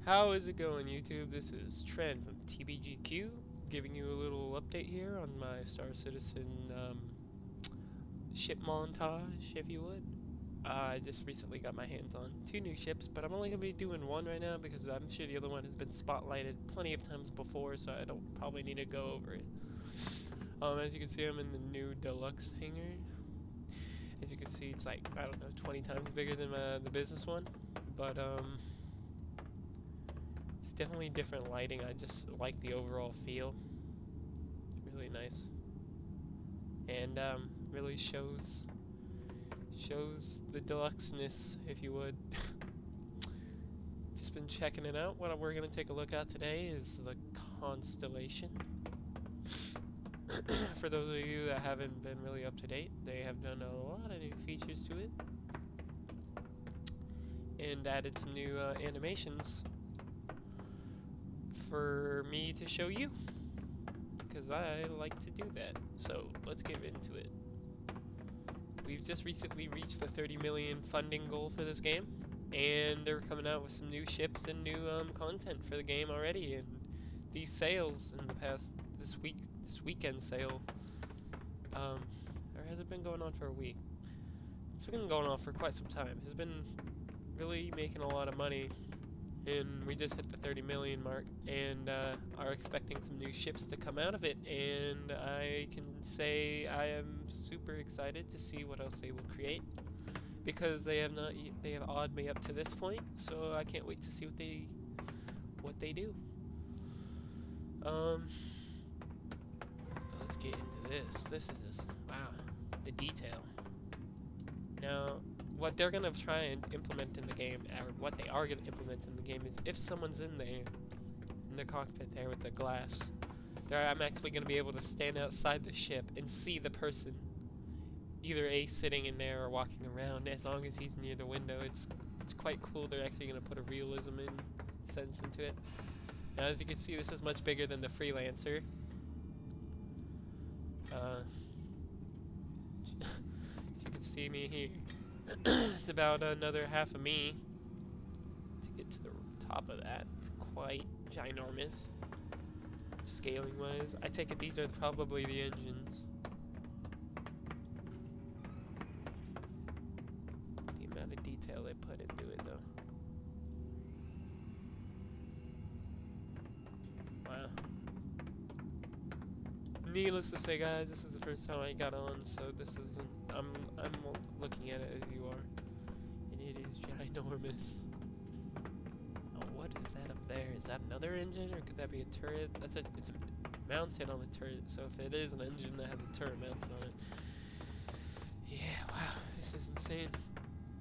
How is it going, YouTube? This is Trent from TBGQ, giving you a little update here on my Star Citizen ship montage, if you would. I just recently got my hands on 2 new ships, but I'm only going to be doing one right now because I'm sure the other one has been spotlighted plenty of times before, so I don't probably need to go over it. As you can see, I'm in the new deluxe hangar. As you can see, it's like, I don't know, 20 times bigger than the business one, but it's definitely different lighting. I just like the overall feel. It's really nice. And really shows the deluxeness, if you would. Just been checking it out. What we're going to take a look at today is the Constellation. For those of you that haven't been really up to date, they have done a lot of new features to it. And added some new animations for me to show you, because I like to do that. So let's get into it. We've just recently reached the 30 million funding goal for this game, and they're coming out with some new ships and new content for the game already. And these sales in the past this weekend sale, or has it been going on for a week? It's been going on for quite some time. Has been really making a lot of money. And we just hit the 30 million mark, and are expecting some new ships to come out of it, and I can say I am super excited to see what else they will create, because they have awed me up to this point, so I can't wait to see what they do. Let's get into this. This is just, wow, the detail. Now, what they're going to try and implement in the game, or what they are going to implement in the game, is if someone's in there, in the cockpit there with the glass, I'm actually going to be able to stand outside the ship and see the person, either sitting in there or walking around, as long as he's near the window. It's quite cool. They're actually going to put a realism sense into it. Now, as you can see, this is much bigger than the Freelancer. As you can see me here. It's about another half of me to get to the top of that. It's quite ginormous, scaling wise. I take it these are probably the engines. The amount of detail they put into it, though. Wow. Needless to say, guys, this is the first time I got on, so this isn't. I'm looking at it as you are, and it is ginormous. Oh, what is that up there? Is that another engine, or could that be a turret? It's mounted on a turret. So if it is an engine that has a turret mounted on it, yeah, wow, this is insane.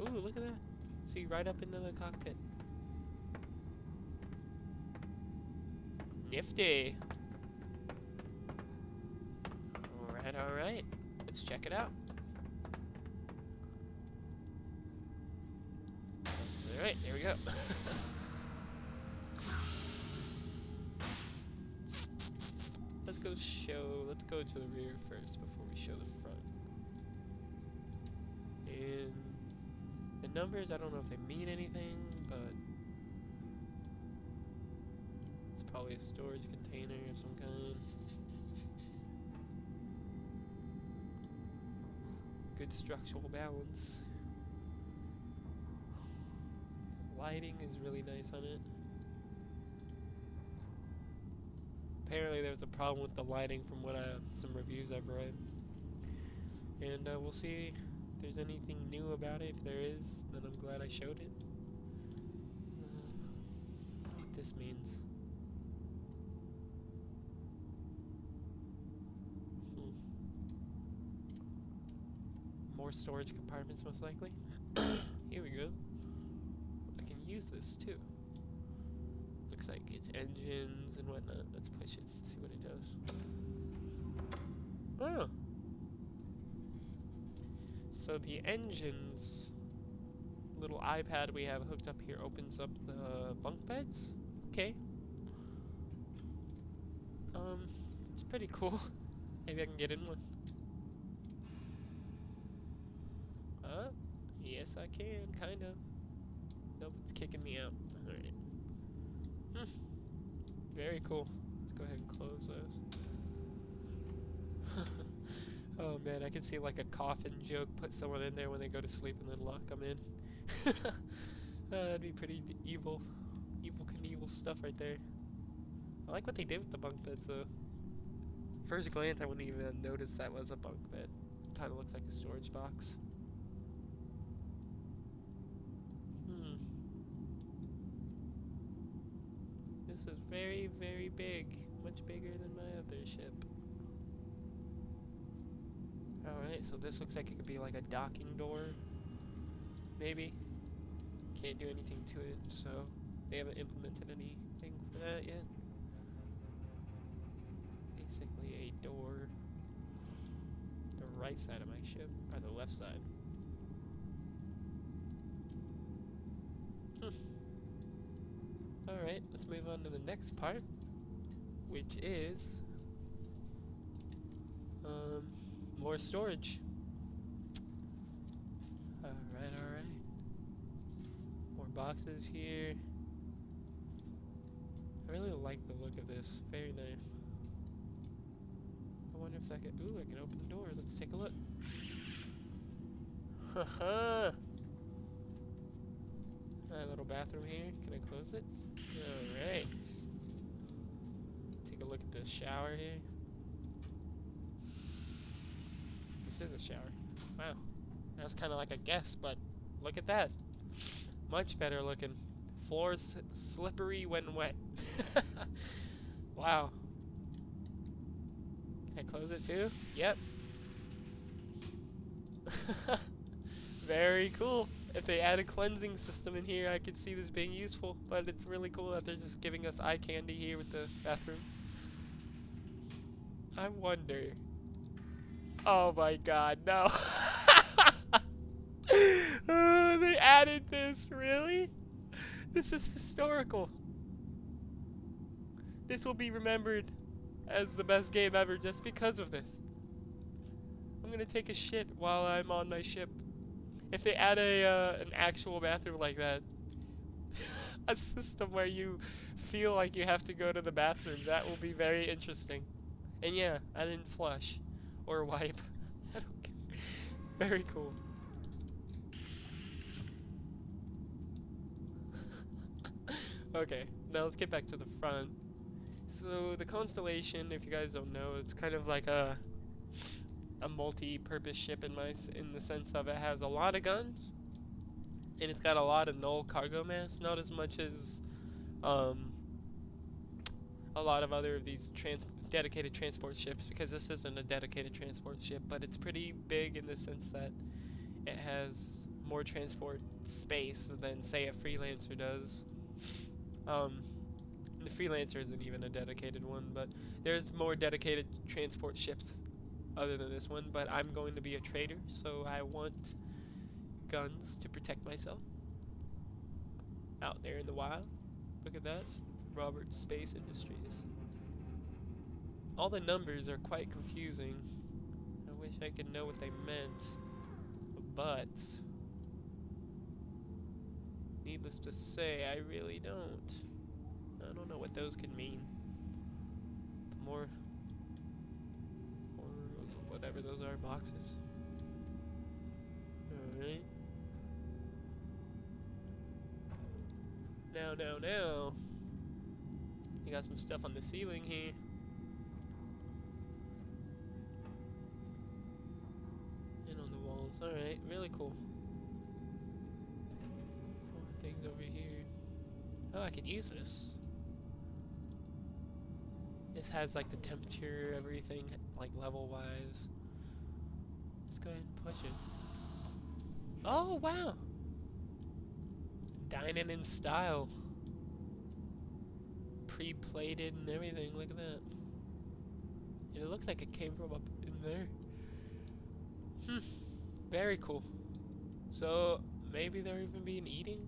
Ooh, look at that! See, right up into the cockpit. Nifty. Alright, let's check it out. Alright, there we go. Let's go to the rear first before we show the front. And the numbers, I don't know if they mean anything, but it's probably a storage container of some kind. Good structural balance. Lighting is really nice on it. Apparently there was a problem with the lighting from what some reviews I've read. And we'll see if there's anything new about it. If there is, then I'm glad I showed it. What this means. More storage compartments, most likely. Here we go. I can use this too. Looks like it's engines and whatnot. Let's push it to see what it does. Oh! So the engines little iPad we have hooked up here opens up the bunk beds. Okay. It's pretty cool. Maybe I can get in one. Yes I can, kind of. Nope, it's kicking me out. Alright. Very cool. Let's go ahead and close those. Oh man, I can see like a coffin joke, put someone in there when they go to sleep and then lock them in. That'd be pretty evil. Evil Knievel stuff right there. I like what they did with the bunk beds though. First glance I wouldn't even notice that was a bunk bed. Kinda looks like a storage box. This is very, very big. Much bigger than my other ship. Alright, so this looks like it could be like a docking door. Maybe. Can't do anything to it, so they haven't implemented anything for that yet. Basically a door. The right side of my ship, or the left side. Alright, let's move on to the next part, which is more storage. Alright. More boxes here. I really like the look of this. Very nice. I wonder if that could... Ooh, I can open the door. Let's take a look. Haha! Alright, little bathroom here. Can I close it? Alright. Take a look at the shower here. This is a shower. Wow. That was kind of like a guess, but look at that. Much better looking. Floors slippery when wet. Wow. Can I close it too? Yep. Very cool. If they add a cleansing system in here, I could see this being useful. But it's really cool that they're just giving us eye candy here with the bathroom. I wonder... Oh my god, no. They added this, really? This is historical. This will be remembered as the best game ever just because of this. I'm gonna take a shit while I'm on my ship. If they add an actual bathroom like that, a system where you feel like you have to go to the bathroom, that will be very interesting. And yeah, I didn't flush or wipe. I don't care. Very cool. Okay, now let's get back to the front. So the Constellation, if you guys don't know, it's kind of like a multi-purpose ship in the sense of it has a lot of guns and it's got a lot of null cargo mass, not as much as a lot of other of these dedicated transport ships, because this isn't a dedicated transport ship, but it's pretty big in the sense that it has more transport space than say a Freelancer does. The Freelancer isn't even a dedicated one, but there's more dedicated transport ships other than this one, but I'm going to be a trader, so I want guns to protect myself out there in the wild. Look at that. Robert Space Industries. All the numbers are quite confusing. I wish I could know what they meant, but needless to say, I really don't. I don't know what those could mean. More whatever those are, boxes. Alright. Now. You got some stuff on the ceiling here. And on the walls. Alright, really cool. More things over here. Oh, I could use this. This has like the temperature, everything, like level wise. Let's go ahead and push it. Oh, wow! Dining in style. Pre-plated and everything, look at that. And it looks like it came from up in there. Very cool. So, maybe there'll even be an eating?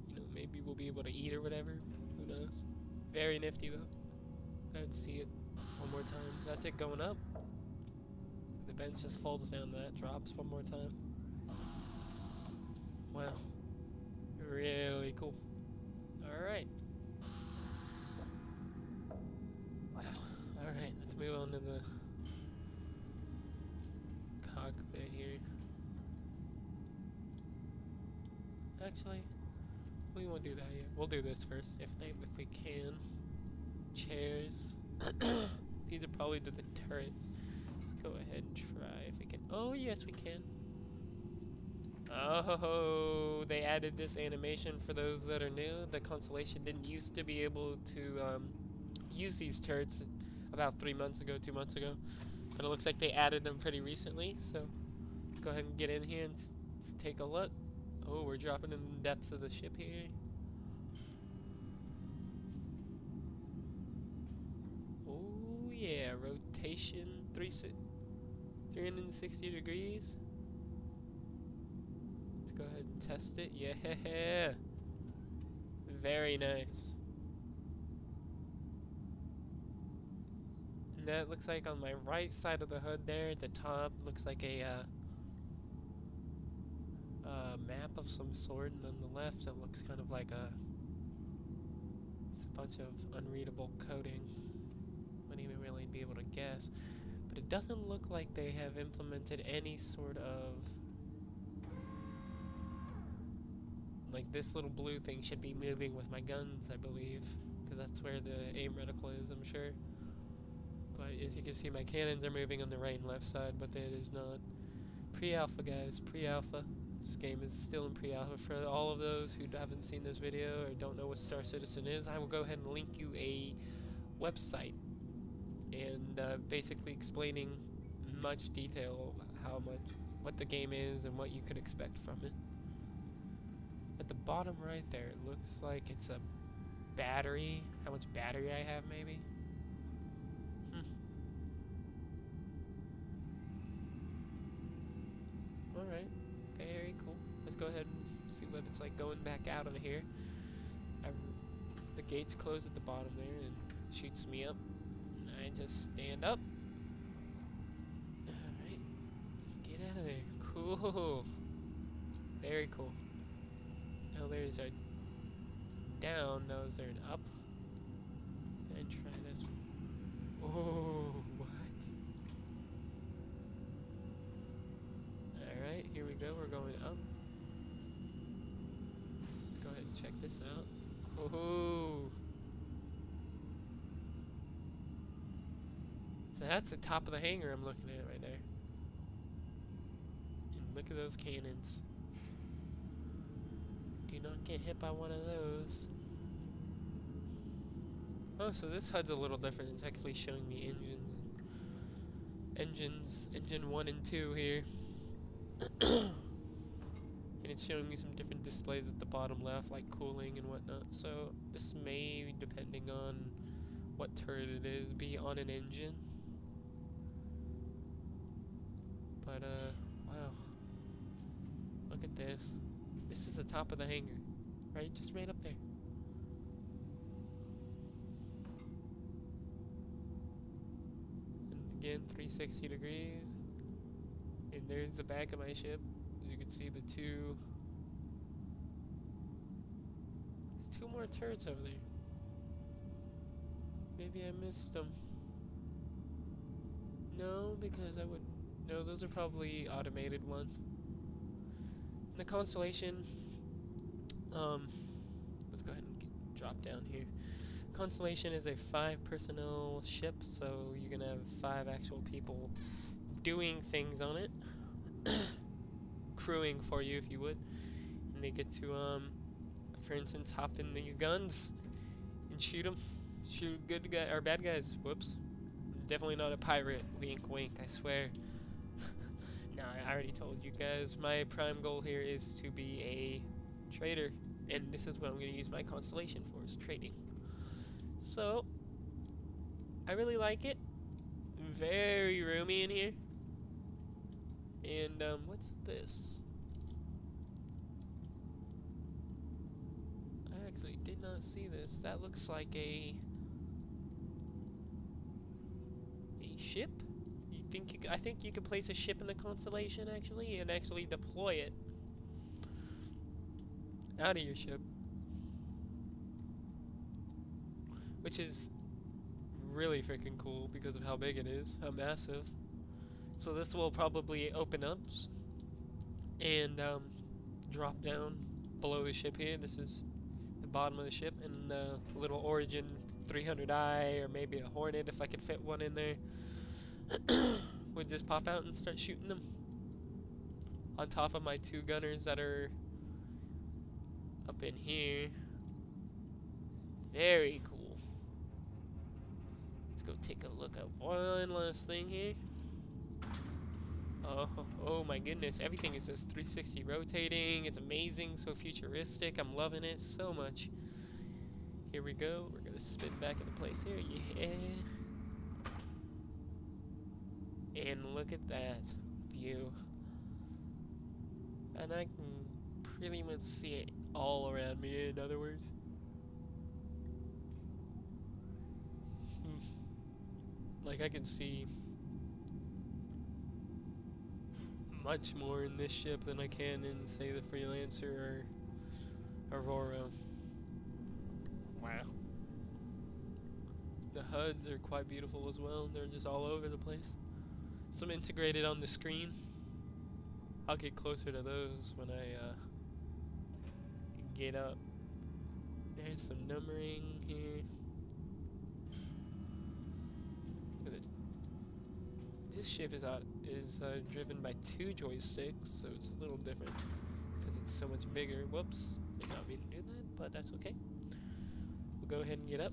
You know, maybe we'll be able to eat or whatever. Who knows? Very nifty though. Go ahead and see it one more time. That's it going up. The but then it just falls down and that drops one more time. Wow. Really cool. Alright. Wow. Alright, let's move on to the cockpit here. Actually, we won't do that yet. We'll do this first, if we can. Chairs. These are probably to the turrets. Let's go ahead and try if we can. Oh, yes, we can. Oh, they added this animation for those that are new. The Constellation didn't used to be able to use these turrets about 3 months ago, 2 months ago. But it looks like they added them pretty recently, so let's go ahead and get in here and take a look. Oh, we're dropping in the depths of the ship here. Oh yeah, rotation 360 degrees. Let's go ahead and test it. Yeah, very nice. And that looks like on my right side of the hood there at the top looks like a map of some sort, and on the left it looks kind of like it's a bunch of unreadable coding. Wouldn't even really be able to guess, but it doesn't look like they have implemented any sort of, like, this little blue thing should be moving with my guns, I believe, because that's where the aim reticle is, I'm sure. But as you can see, my cannons are moving on the right and left side, but it is not. Pre-alpha, guys, pre-alpha. This game is still in pre-alpha. For all of those who haven't seen this video or don't know what Star Citizen is, I will go ahead and link you a website and basically explaining in much detail what the game is and what you could expect from it. At the bottom right there, it looks like it's a battery. How much battery I have, maybe? Alright, very cool. Let's go ahead and see what it's like going back out of here. The gates close at the bottom there and shoots me up. And I just stand up. Alright, get out of there. Cool. Very cool. Now there's a down, now is there an up? And try this one. Oh, what? Alright, here we go, we're going up. Let's go ahead and check this out. Oh, so that's the top of the hangar I'm looking at right there. And look at those cannons. Do not get hit by one of those. Oh, so this HUD's a little different. It's actually showing me engine 1 and 2 here. And it's showing me some different displays at the bottom left, like cooling and whatnot. So this may, depending on what turret it is, be on an engine. But wow, look at this. This is the top of the hangar, right? Just right up there. And again, 360 degrees. And there's the back of my ship. As you can see, there's two more turrets over there. Maybe I missed them. No, because I wouldn't. No, those are probably automated ones. And the Constellation, let's go ahead and drop down here. Constellation is a 5 personnel ship, so you're gonna have 5 actual people doing things on it. Crewing for you, if you would. And they get to, for instance, hop in these guns and shoot them. Shoot good guy or bad guys. Whoops. Definitely not a pirate. Wink, wink, I swear. No, I already told you guys. My prime goal here is to be a trader. And this is what I'm going to use my Constellation for, is trading. So, I really like it. Very roomy in here. And, what's this? I actually did not see this. That looks like a ship? I think you can place a ship in the Constellation actually, and actually deploy it out of your ship, which is really freaking cool because of how big it is, how massive. So this will probably open up and drop down below the ship here. This is the bottom of the ship, and a little Origin 300i, or maybe a Hornet if I could fit one in there, would just pop out and start shooting them on top of my 2 gunners that are up in here. Very cool. Let's go take a look at one last thing here. Oh my goodness, everything is just 360 rotating. It's amazing, so futuristic. I'm loving it so much. Here we go. We're gonna spin back into place here. Yeah. And look at that view. And I can pretty much see it all around me, in other words. Like, I can see much more in this ship than I can in, say, the Freelancer or Aurora. Wow. The HUDs are quite beautiful as well. They're just all over the place. Some integrated on the screen. I'll get closer to those when I get up. There's some numbering here. Look at it. This ship is driven by 2 joysticks, so it's a little different because it's so much bigger. Whoops, did not mean to do that, but that's okay. We'll go ahead and get up.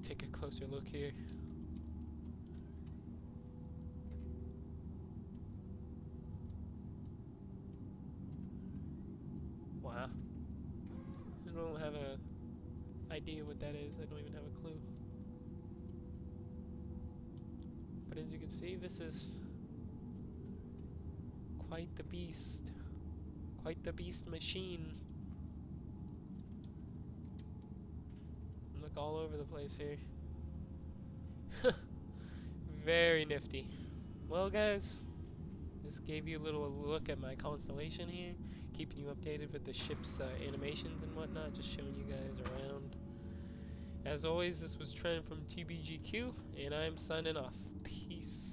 Take a closer look here. Wow. I don't have a idea what that is. I don't even have a clue. But as you can see, this is quite the beast. Quite the beast machine. Look all over the place here. Very nifty. Well guys, just gave you a little look at my Constellation here, keeping you updated with the ship's animations and whatnot, just showing you guys around. As always, this was Trent from TBGQ, and I'm signing off. Peace.